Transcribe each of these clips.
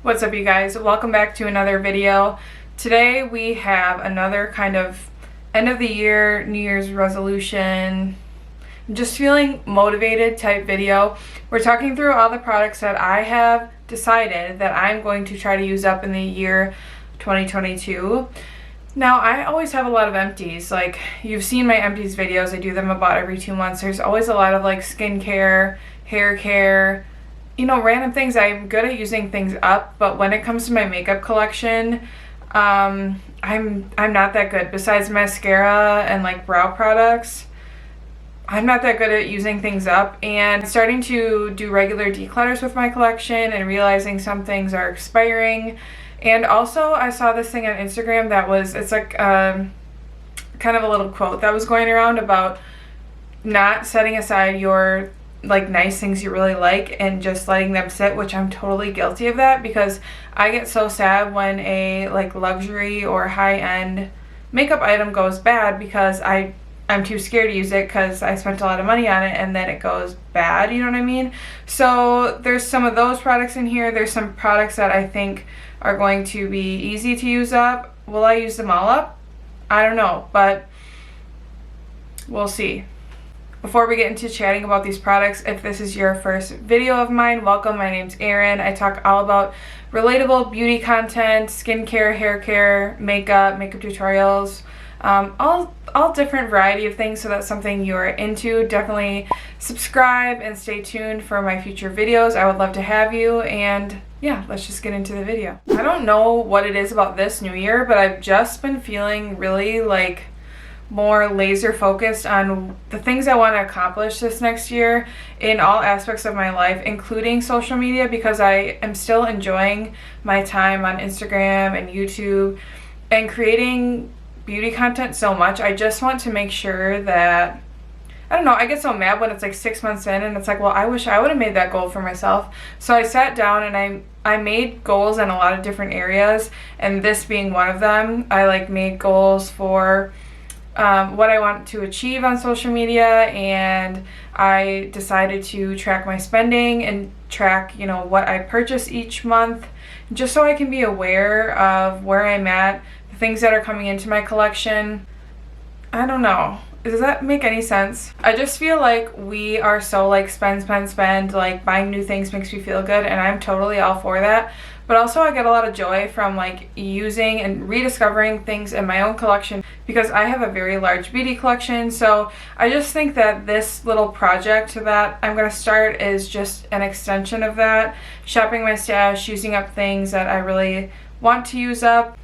What's up, you guys? Welcome back to another video. Today we have another kind of end of the year, New Year's resolution, just feeling motivated type video. We're talking through all the products that I have decided that I'm going to try to use up in the year 2022. Now, I always have a lot of empties. Like, you've seen my empties videos. I do them about every 2 months. There's always a lot of like skincare, hair care, you know, random things. I'm good at using things up, but when it comes to my makeup collection, I'm not that good. Besides mascara and like brow products, I'm not that good at using things up, and starting to do regular declutters with my collection and realizing some things are expiring. And also I saw this thing on Instagram that was, it's like kind of a little quote that was going around about not setting aside your like nice things you really like and just letting them sit, which I'm totally guilty of that, because I get so sad when a like luxury or high-end makeup item goes bad because I'm too scared to use it because I spent a lot of money on it and then it goes bad, you know what I mean? So there's some of those products in here. There's some products that I think are going to be easy to use up. Will I use them all up? I don't know, but we'll see. Before we get into chatting about these products, if this is your first video of mine, welcome. My name's Erin. I talk all about relatable beauty content, skincare, hair care, makeup tutorials, all different variety of things. So that's something you're into. Definitely subscribe and stay tuned for my future videos. I would love to have you, and yeah, let's just get into the video. I don't know what it is about this new year, but I've just been feeling really like more laser focused on the things I want to accomplish this next year in all aspects of my life, including social media, because I am still enjoying my time on Instagram and YouTube and creating beauty content so much. I just want to make sure that, I don't know, I get so mad when it's like 6 months in and it's like, well, I wish I would have made that goal for myself. So I sat down and I made goals in a lot of different areas, and this being one of them. I like made goals for what I want to achieve on social media, and I decided to track my spending and track, you know, what I purchase each month, just so I can be aware of where I'm at, the things that are coming into my collection. I don't know. Does that make any sense? I just feel like we are so like spend, like buying new things makes me feel good, and I'm totally all for that. But also I get a lot of joy from like using and rediscovering things in my own collection, because I have a very large beauty collection. So I just think that this little project that I'm going to start is just an extension of that. Shopping my stash, using up things that I really want to use up.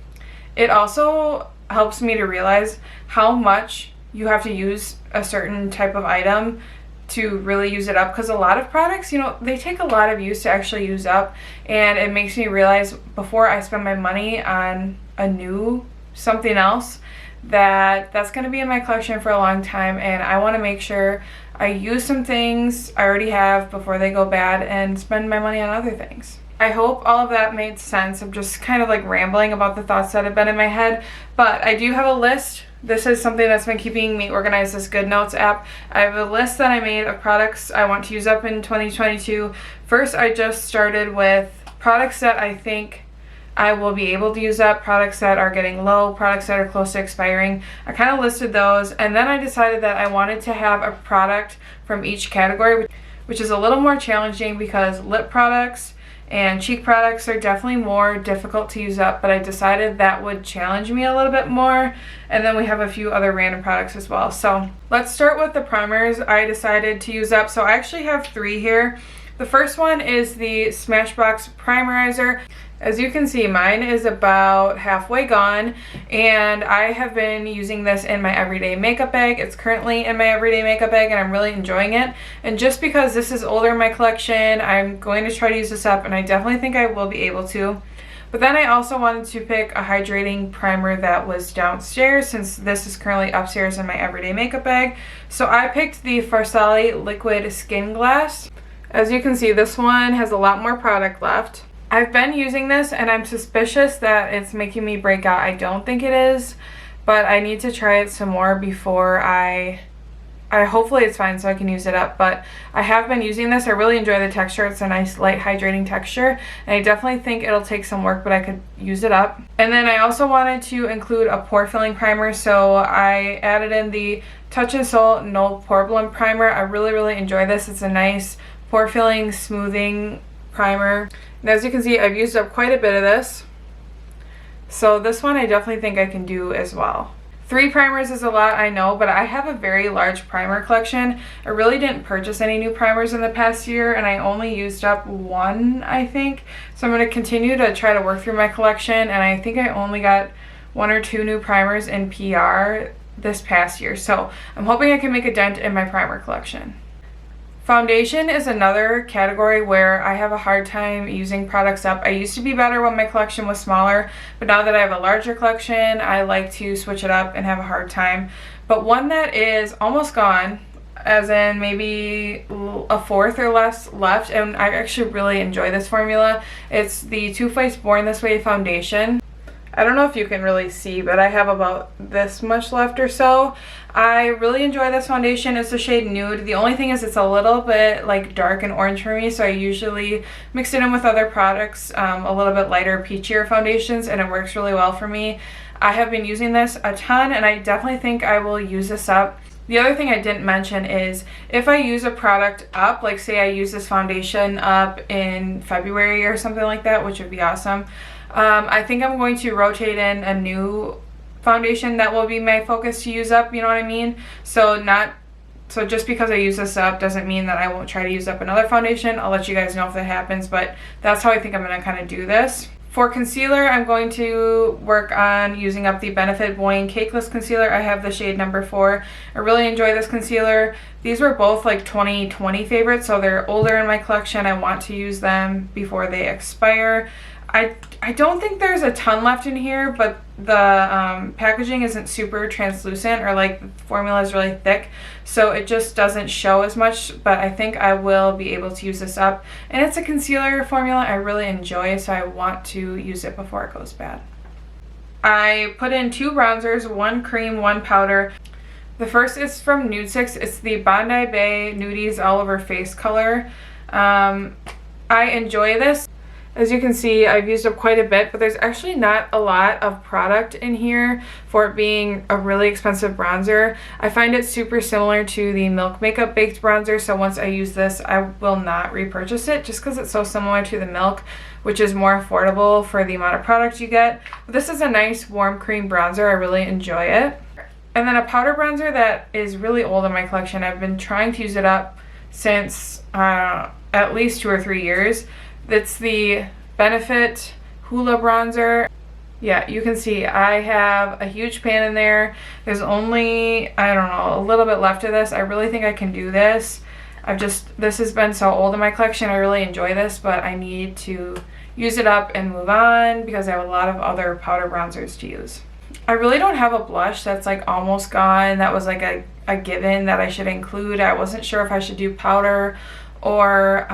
It also helps me to realize how much you have to use a certain type of item to really use it up, because a lot of products, you know, they take a lot of use to actually use up, and it makes me realize before I spend my money on a new something else that's going to be in my collection for a long time, and I want to make sure I use some things I already have before they go bad and spend my money on other things. I hope all of that made sense. I'm just kind of like rambling about the thoughts that have been in my head, but I do have a list. This is something that's been keeping me organized, this Good Notes app. I have a list that I made of products I want to use up in 2022. First, I just started with products that I think I will be able to use up, products that are getting low, products that are close to expiring. I kind of listed those, and then I decided that I wanted to have a product from each category, which is a little more challenging because lip products and cheek products are definitely more difficult to use up, but I decided that would challenge me a little bit more. And then we have a few other random products as well. So let's start with the primers I decided to use up. So I actually have 3 here. The first one is the Smashbox Primerizer. As you can see, mine is about halfway gone, and I have been using this in my everyday makeup bag. It's currently in my everyday makeup bag, and I'm really enjoying it. And just because this is older in my collection, I'm going to try to use this up, and I definitely think I will be able to. But then I also wanted to pick a hydrating primer that was downstairs, since this is currently upstairs in my everyday makeup bag. So I picked the Farsali Liquid Skin Glass. As you can see, this one has a lot more product left. I've been using this and I'm suspicious that it's making me break out. I don't think it is, but I need to try it some more before I hopefully it's fine so I can use it up, but I have been using this. I really enjoy the texture. It's a nice light hydrating texture, and I definitely think it'll take some work, but I could use it up. And then I also wanted to include a pore filling primer, so I added in the Touch and Soul No Problem Primer. I really enjoy this. It's a nice pore filling smoothing primer, and as you can see, I've used up quite a bit of this, so this one I definitely think I can do as well. 3 primers is a lot, I know, but I have a very large primer collection. I really didn't purchase any new primers in the past year, and I only used up 1, I think. So I'm going to continue to try to work through my collection, and I think I only got 1 or 2 new primers in PR this past year. So I'm hoping I can make a dent in my primer collection. Foundation is another category where I have a hard time using products up. I used to be better when my collection was smaller, but now that I have a larger collection, I like to switch it up and have a hard time. But one that is almost gone, as in maybe a fourth or less left, and I actually really enjoy this formula. It's the Too Faced Born This Way foundation. I don't know if you can really see, but I have about this much left or so. I really enjoy this foundation. It's the shade Nude. The only thing is it's a little bit like dark and orange for me, so I usually mix it in with other products, a little bit lighter, peachier foundations, and it works really well for me. I have been using this a ton, and I definitely think I will use this up. The other thing I didn't mention is if I use a product up, like say I use this foundation up in February or something like that, which would be awesome, I think I'm going to rotate in a new foundation that will be my focus to use up, you know what I mean? So just because I use this up doesn't mean that I won't try to use up another foundation. I'll let you guys know if that happens, but that's how I think I'm going to kind of do this. For concealer, I'm going to work on using up the Benefit Boing Cakeless Concealer. I have the shade number 4. I really enjoy this concealer. These were both like 2020 favorites, so they're older in my collection. I want to use them before they expire. I don't think there's a ton left in here, but the packaging isn't super translucent, or like the formula is really thick, so it just doesn't show as much, but I think I will be able to use this up. And it's a concealer formula I really enjoy, so I want to use it before it goes bad. I put in 2 bronzers, 1 cream, 1 powder. The first is from Nude 6. It's the Bondi Bay Nudies All Over Face color. I enjoy this. As you can see, I've used up quite a bit, but there's actually not a lot of product in here for it being a really expensive bronzer. I find it super similar to the Milk Makeup Baked Bronzer, so once I use this, I will not repurchase it just because it's so similar to the Milk, which is more affordable for the amount of product you get. But this is a nice warm cream bronzer. I really enjoy it. And then a powder bronzer that is really old in my collection. I've been trying to use it up since at least 2 or 3 years. It's the Benefit Hoola Bronzer. Yeah, you can see I have a huge pan in there. There's only, I don't know, a little bit left of this. I really think I can do this. This has been so old in my collection. I really enjoy this, but I need to use it up and move on because I have a lot of other powder bronzers to use. I really don't have a blush that's like almost gone. That was like a given that I should include. I wasn't sure if I should do powder or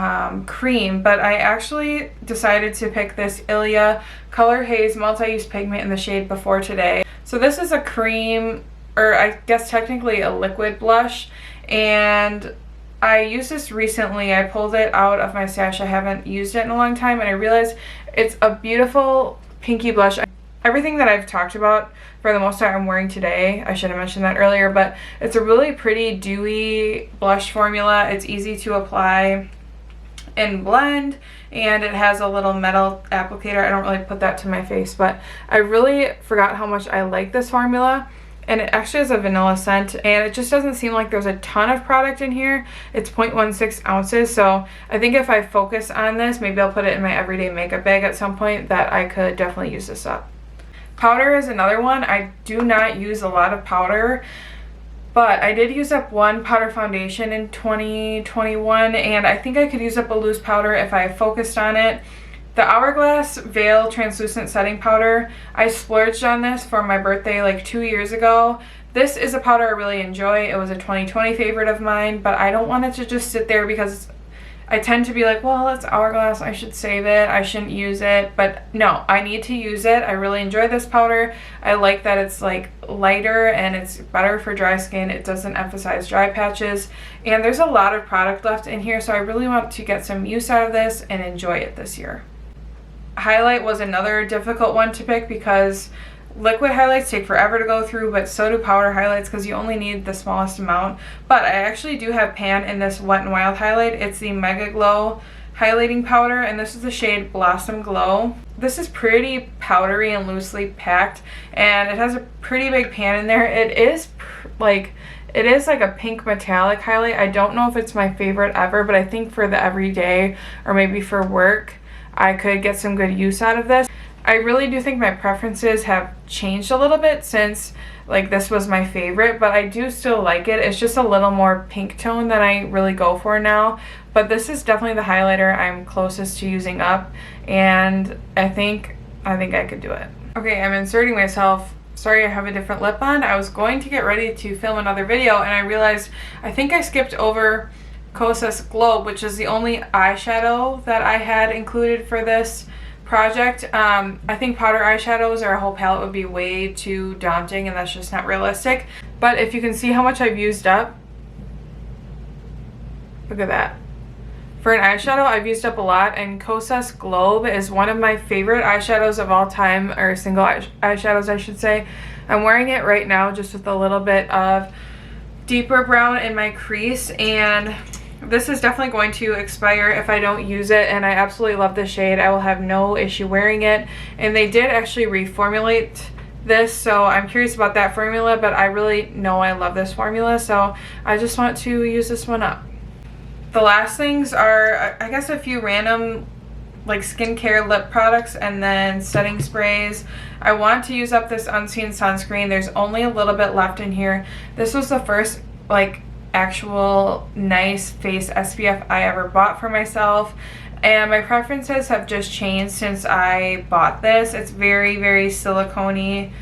cream, but I actually decided to pick this Ilia Color Haze Multi-Use Pigment in the shade Before Today. So this is a cream, or I guess technically a liquid blush, and I used this recently. I pulled it out of my stash. I haven't used it in a long time, and I realized it's a beautiful pinky blush. Everything that I've talked about, for the most part, I'm wearing today. I should have mentioned that earlier, but it's a really pretty dewy blush formula. It's easy to apply and blend, and it has a little metal applicator. I don't really put that to my face, but I really forgot how much I like this formula. And it actually has a vanilla scent, and it just doesn't seem like there's a ton of product in here. It's 0.16 ounces, so I think if I focus on this, maybe I'll put it in my everyday makeup bag at some point, that I could definitely use this up. Powder is another one. I do not use a lot of powder, but I did use up 1 powder foundation in 2021, and I think I could use up a loose powder if I focused on it. The Hourglass Veil Translucent Setting Powder, I splurged on this for my birthday like 2 years ago. This is a powder I really enjoy. It was a 2020 favorite of mine, but I don't want it to just sit there because I tend to be like, well, it's Hourglass, I should save it, I shouldn't use it, but no, I need to use it. I really enjoy this powder. I like that it's like lighter and it's better for dry skin. It doesn't emphasize dry patches, and there's a lot of product left in here, so I really want to get some use out of this and enjoy it this year. Highlight was another difficult one to pick because liquid highlights take forever to go through, but so do powder highlights because you only need the smallest amount. But I actually do have pan in this Wet n Wild highlight. It's the Mega Glow highlighting powder, and this is the shade Blossom Glow. This is pretty powdery and loosely packed, and it has a pretty big pan in there. It is like a pink metallic highlight. I don't know if it's my favorite ever, but I think for the everyday or maybe for work, I could get some good use out of this. I really do think my preferences have changed a little bit since like this was my favorite, but I do still like it. It's just a little more pink tone than I really go for now, but this is definitely the highlighter I'm closest to using up, and I think I could do it. Okay, I'm inserting myself. Sorry, I have a different lip on. I was going to get ready to film another video and I realized I think I skipped over Kosas Globe, which is the only eyeshadow that I had included for this project. I think powder eyeshadows or a whole palette would be way too daunting, and that's just not realistic. But if you can see how much I've used up, look at that. For an eyeshadow, I've used up a lot, and Kosas Globe is one of my favorite eyeshadows of all time, or single eyeshadows I should say. I'm wearing it right now just with a little bit of deeper brown in my crease, and this is definitely going to expire if I don't use it, and I absolutely love this shade. I will have no issue wearing it, and they did actually reformulate this, so I'm curious about that formula, but I really know I love this formula, so I just want to use this one up. The last things are, I guess, a few random like skincare lip products and then setting sprays. I want to use up this Unseen sunscreen. There's only a little bit left in here. This was the first like actual nice face SPF I ever bought for myself, and my preferences have just changed since I bought this. It's very, very silicone-y.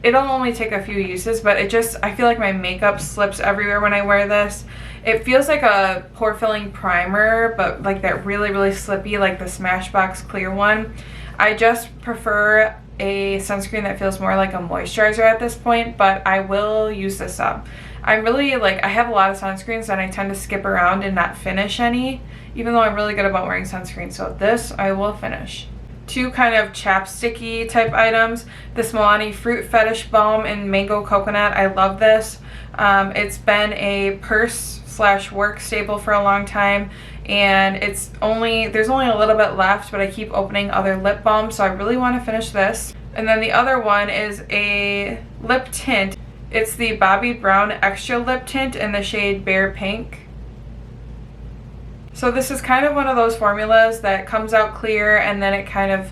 It'll only take a few uses, but I feel like my makeup slips everywhere when I wear this. It feels like a pore filling primer, but like that really, really slippy, like the Smashbox clear one. I just prefer a sunscreen that feels more like a moisturizer at this point, but I will use this up. I'm really I have a lot of sunscreens and I tend to skip around and not finish any, even though I'm really good about wearing sunscreen. So this I will finish. Two kind of chapsticky type items. This Milani Fruit Fetish Balm in Mango Coconut. I love this. It's been a purse/work staple for a long time, and there's only a little bit left, but I keep opening other lip balms, so I really want to finish this. And then the other one is a lip tint. It's the Bobbi Brown Extra Lip Tint in the shade Bare Pink. So this is kind of one of those formulas that comes out clear and then it kind of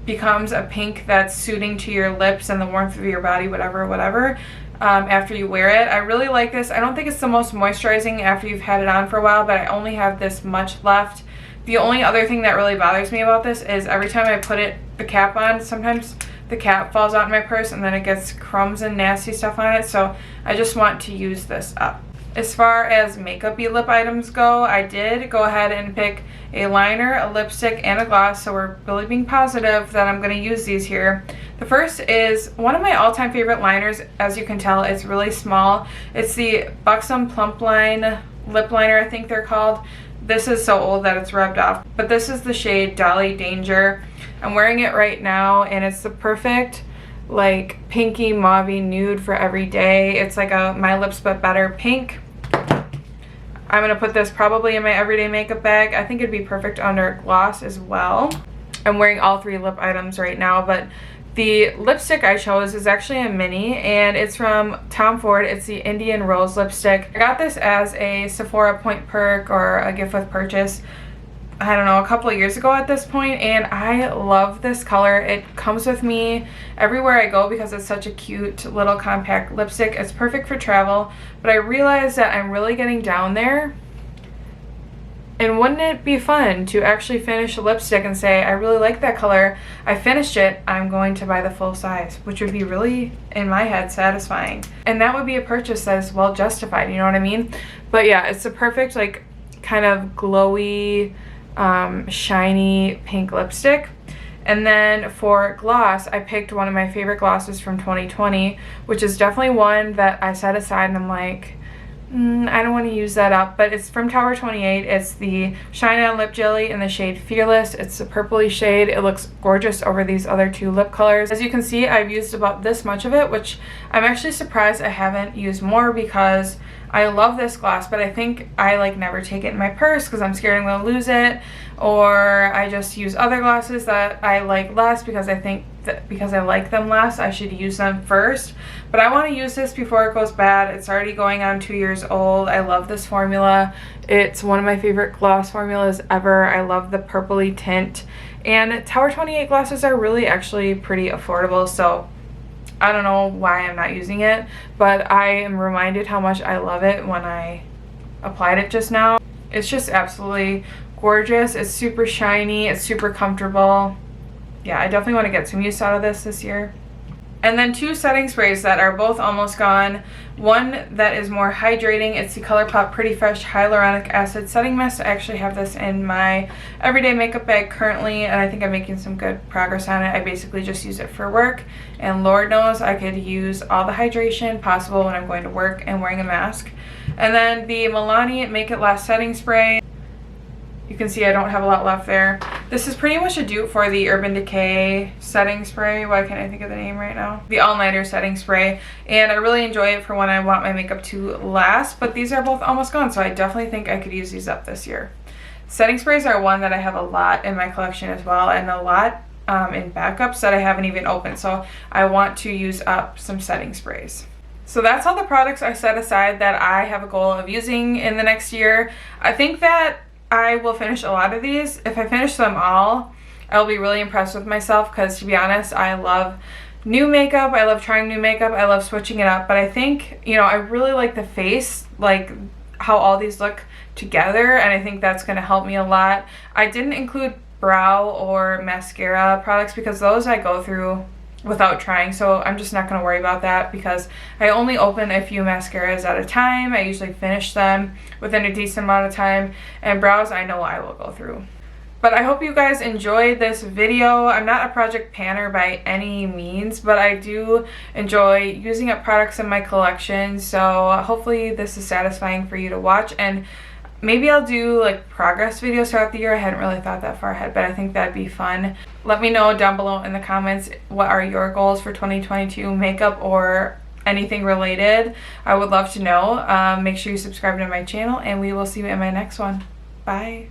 becomes a pink that's suiting to your lips and the warmth of your body, whatever, after you wear it. I really like this. I don't think it's the most moisturizing after you've had it on for a while, but I only have this much left. The only other thing that really bothers me about this is every time I put the cap on, sometimes the cap falls out in my purse and then it gets crumbs and nasty stuff on it, so I just want to use this up. As far as makeup-y lip items go, I did go ahead and pick a liner, a lipstick, and a gloss, so we're really being positive that I'm going to use these here. The first is one of my all-time favorite liners. As you can tell, it's really small. It's the Buxom Plump Line lip liner, I think they're called. This is so old that it's rubbed off, but this is the shade Dolly Danger. I'm wearing it right now, and it's the perfect like pinky mauvey nude for every day. It's like a My Lips But Better pink. I'm going to put this probably in my everyday makeup bag. I think it'd be perfect under gloss as well. I'm wearing all three lip items right now, but the lipstick I chose is actually a mini, and it's from Tom Ford. It's the Indian Rose lipstick. I got this as a Sephora Point Perk or a gift with purchase, I don't know, a couple of years ago at this point, and I love this color. It comes with me everywhere I go because it's such a cute little compact lipstick. It's perfect for travel, but I realized that I'm really getting down there, and wouldn't it be fun to actually finish a lipstick and say, I really like that color, I finished it, I'm going to buy the full size, which would be really, in my head, satisfying. And that would be a purchase that is well justified, you know what I mean? But yeah, it's the perfect like kind of glowy, shiny pink lipstick. And then for gloss, I picked one of my favorite glosses from 2020, which is definitely one that I set aside and I'm like, I don't want to use that up, but it's from Tower 28. It's the Shine On Lip Jelly in the shade Fearless. It's a purpley shade. It looks gorgeous over these other two lip colors. As you can see, I've used about this much of it, which I'm actually surprised I haven't used more because I love this gloss, but I think I like never take it in my purse because I'm scared I'm going to lose it, or I just use other glosses that I like less because I think that because I like them less, I should use them first. But I want to use this before it goes bad. It's already going on 2 years old. I love this formula. It's one of my favorite gloss formulas ever. I love the purpley tint. And Tower 28 glosses are really actually pretty affordable, so I don't know why I'm not using it, but I am reminded how much I love it when I applied it just now. It's just absolutely gorgeous. It's super shiny. It's super comfortable. Yeah, I definitely want to get some use out of this year. And then two setting sprays that are both almost gone. One that is more hydrating. It's the ColourPop Pretty Fresh Hyaluronic Acid Setting Mist. I actually have this in my everyday makeup bag currently, and I think I'm making some good progress on it. I basically just use it for work, and Lord knows I could use all the hydration possible when I'm going to work and wearing a mask. And then the Milani Make It Last Setting Spray. You can see I don't have a lot left there. This is pretty much a dupe for the Urban Decay setting spray. Why can't I think of the name right now? The All Nighter setting spray. And I really enjoy it for when I want my makeup to last. But these are both almost gone, so I definitely think I could use these up this year. Setting sprays are one that I have a lot in my collection as well, and a lot in backups that I haven't even opened. So I want to use up some setting sprays. So that's all the products I set aside that I have a goal of using in the next year. I think that I will finish a lot of these. If I finish them all, I'll be really impressed with myself because, to be honest, I love new makeup. I love trying new makeup. I love switching it up. But I think, you know, I really like the face, like how all these look together, and I think that's going to help me a lot. I didn't include brow or mascara products because those I go through without trying, so I'm just not going to worry about that because I only open a few mascaras at a time. I usually finish them within a decent amount of time, and brows I know I will go through. But I hope you guys enjoyed this video. I'm not a project panner by any means, but I do enjoy using up products in my collection, so hopefully this is satisfying for you to watch. And maybe I'll do like progress videos throughout the year. I hadn't really thought that far ahead, but I think that'd be fun. Let me know down below in the comments what are your goals for 2022 makeup or anything related. I would love to know. Make sure you subscribe to my channel, and we will see you in my next one. Bye.